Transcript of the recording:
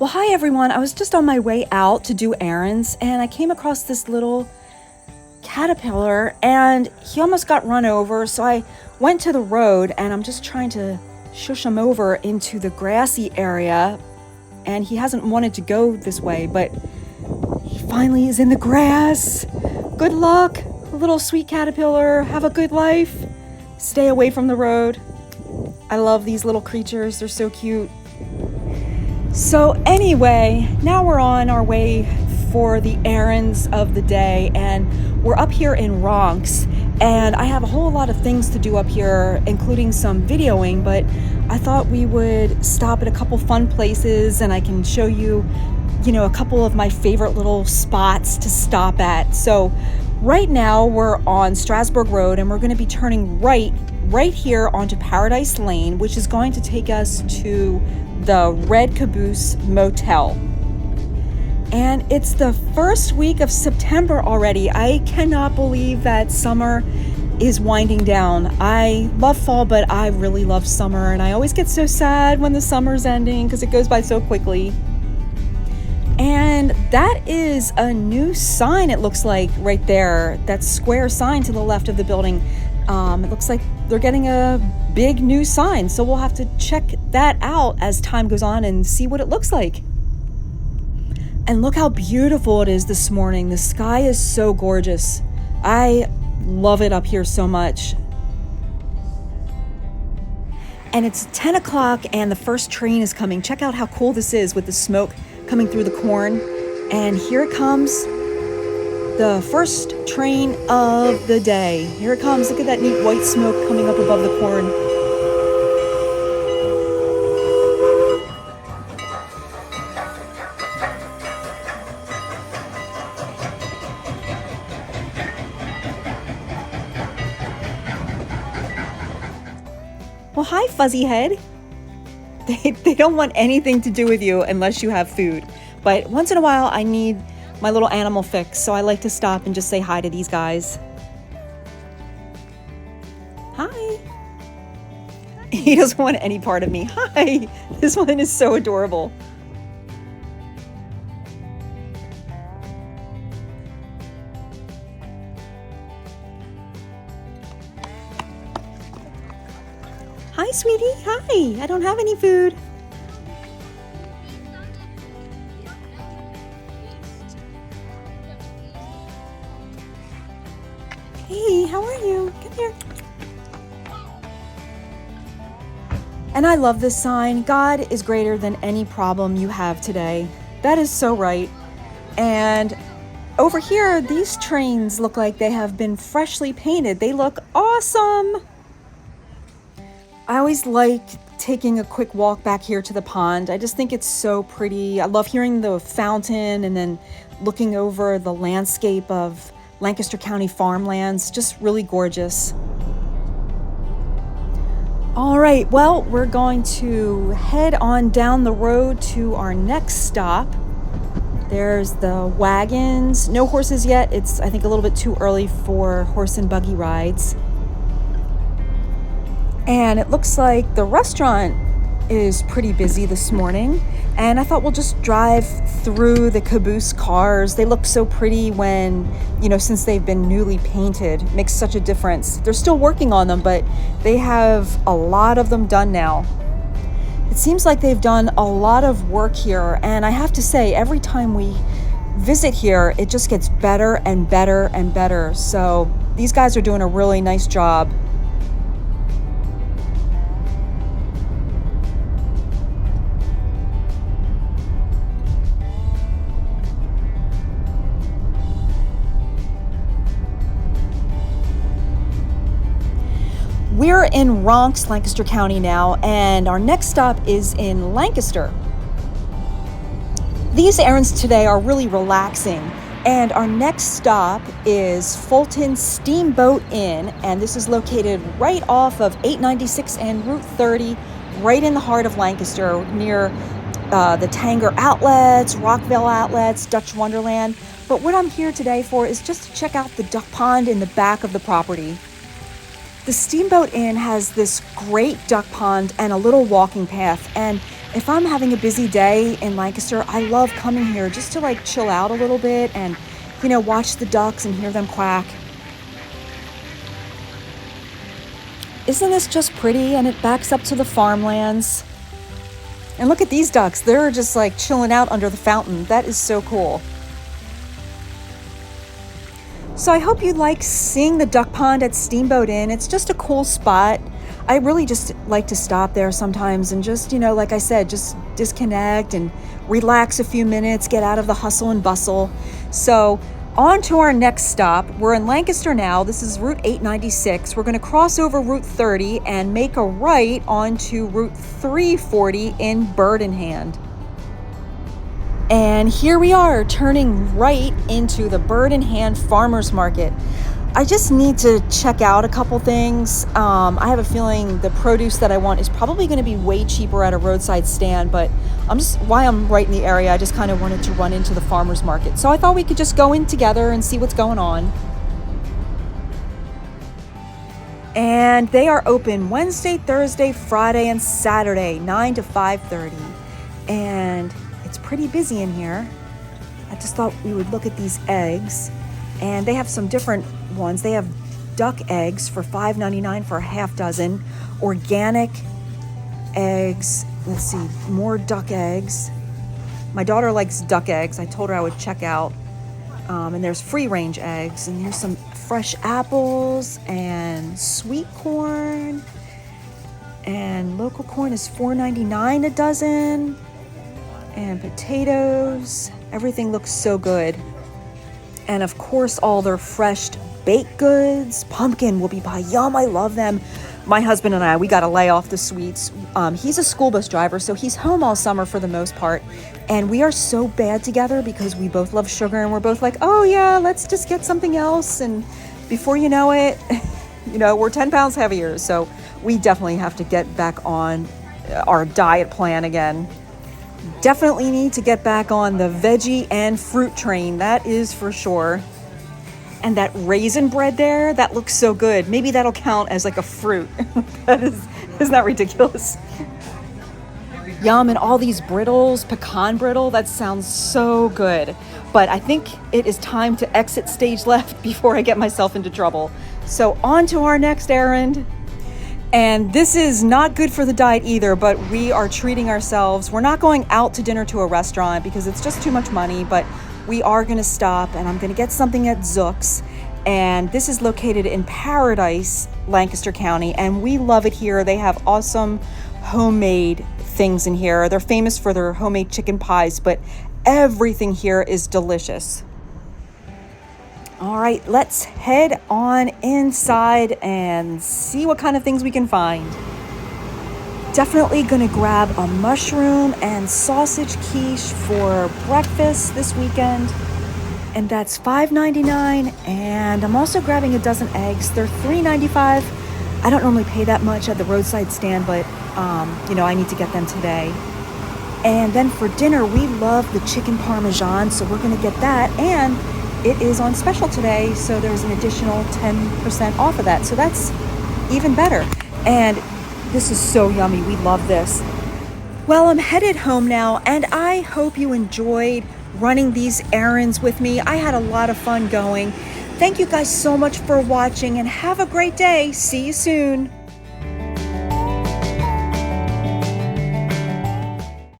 Well, hi everyone. I was just on my way out to do errands and I came across this little caterpillar and he almost got run over. So I went to the road and I'm just trying to shush him over into the grassy area. And he hasn't wanted to go this way, but he finally is in the grass. Good luck, little sweet caterpillar. Have a good life. Stay away from the road. I love these little creatures. They're so cute. So anyway, now we're on our way for the errands of the day, and we're up here in Ronks, and I have a whole lot of things to do up here, including some videoing, but I thought we would stop at a couple fun places and I can show you, a couple of my favorite little spots to stop at. So right now we're on Strasburg Road and we're going to be turning right here onto Paradise Lane, which is going to take us to the Red Caboose Motel. And it's the first week of September already. I cannot believe that summer is winding down. I love fall, but I really love summer, and I always get so sad when the summer's ending because it goes by so quickly. And that is a new sign, it looks like, right there. That square sign to the left of the building. It looks like they're getting a big new sign, so we'll have to check that out as time goes on and see what it looks like. And look how beautiful it is this morning. The sky is so gorgeous. I love it up here so much. And it's 10 o'clock and the first train is coming. Check out how cool this is with the smoke coming through the corn. And here it comes, the first train of the day. Here it comes. Look at that neat white smoke coming up above the corn. Well, hi, Fuzzy Head. They don't want anything to do with you unless you have food. But once in a while, I need my little animal fix, so I like to stop and just say hi to these guys. Hi. He doesn't want any part of me. Hi. This one is so adorable. Hi, sweetie. Hi. I don't have any food. Hey, how are you? Come here. And I love this sign. God is greater than any problem you have today. That is so right. And over here, these trains look like they have been freshly painted. They look awesome. I always like taking a quick walk back here to the pond. I just think it's so pretty. I love hearing the fountain and then looking over the landscape of Lancaster County farmlands. Just really gorgeous. All right, well, we're going to head on down the road to our next stop. There's the wagons. No horses yet. It's, I think, a little bit too early for horse and buggy rides. And it looks like the restaurant is pretty busy this morning. And I thought we'll just drive through the caboose cars. They look so pretty when, since they've been newly painted. It makes such a difference. They're still working on them, but they have a lot of them done now. It seems like they've done a lot of work here. And I have to say, every time we visit here, it just gets better and better and better. So these guys are doing a really nice job. We're in Ronks, Lancaster County now, and our next stop is in Lancaster. These errands today are really relaxing, and our next stop is Fulton Steamboat Inn, and this is located right off of 896 and Route 30, right in the heart of Lancaster, near the Tanger Outlets, Rockville Outlets, Dutch Wonderland. But what I'm here today for is just to check out the duck pond in the back of the property. The Steamboat Inn has this great duck pond and a little walking path, and If I'm having a busy day in Lancaster, I love coming here just to like chill out a little bit and, watch the ducks and hear them quack. Isn't this just pretty? And it backs up to the farmlands. And look at these ducks. They're just like chilling out under the fountain. That is so cool. So I hope you like seeing the duck pond at Steamboat Inn. It's just a cool spot. I really just like to stop there sometimes and just, like I said, just disconnect and relax a few minutes, get out of the hustle and bustle. So on to our next stop. We're in Lancaster now. This is Route 896. We're going to cross over Route 30 and make a right onto Route 340 in Bird in Hand. And here we are, turning right into the Bird in Hand Farmers Market. I just need to check out a couple things. I have a feeling the produce that I want is probably going to be way cheaper at a roadside stand, but while I'm right in the area, I just kind of wanted to run into the farmers market. So I thought we could just go in together and see what's going on. And they are open Wednesday, Thursday, Friday, and Saturday, 9 to 5:30. And it's pretty busy in here. I just thought we would look at these eggs. And they have some different ones. They have duck eggs for $5.99 for a half dozen. Organic eggs. Let's see, more duck eggs. My daughter likes duck eggs. I told her I would check out. And there's free range eggs. And here's some fresh apples and sweet corn. And local corn is $4.99 a dozen. And potatoes. Everything looks so good. And of course, all their fresh baked goods. Pumpkin will be by. Yum, I love them. My husband and I, we got to lay off the sweets. He's a school bus driver, so he's home all summer for the most part. And we are so bad together because we both love sugar and we're both like, oh yeah, let's just get something else. And before you know it, we're 10 pounds heavier. So we definitely have to get back on our diet plan again. Definitely need to get back on the veggie and fruit train. That is for sure. And that raisin bread there, that looks so good. Maybe that'll count as like a fruit. Isn't that ridiculous? Yum, and all these brittles, pecan brittle, that sounds so good. But I think it is time to exit stage left before I get myself into trouble. So on to our next errand. And this is not good for the diet either, but we are treating ourselves. We're not going out to dinner to a restaurant because it's just too much money, but we are going to stop and I'm going to get something at Zook's. And this is located in Paradise, Lancaster County, and we love it here. They have awesome homemade things in here. They're famous for their homemade chicken pies, but everything here is delicious. All right, let's head on inside and see what kind of things we can find. Definitely gonna grab a mushroom and sausage quiche for breakfast this weekend. And that's $5.99. And I'm also grabbing a dozen eggs. They're $3.95. I don't normally pay that much at the roadside stand, but I need to get them today. And then for dinner, we love the chicken parmesan, so we're gonna get that. And it is on special today, so there's an additional 10% off of that. So that's even better. And this is so yummy. We love this. Well, I'm headed home now, and I hope you enjoyed running these errands with me. I had a lot of fun going. Thank you guys so much for watching, and have a great day. See you soon.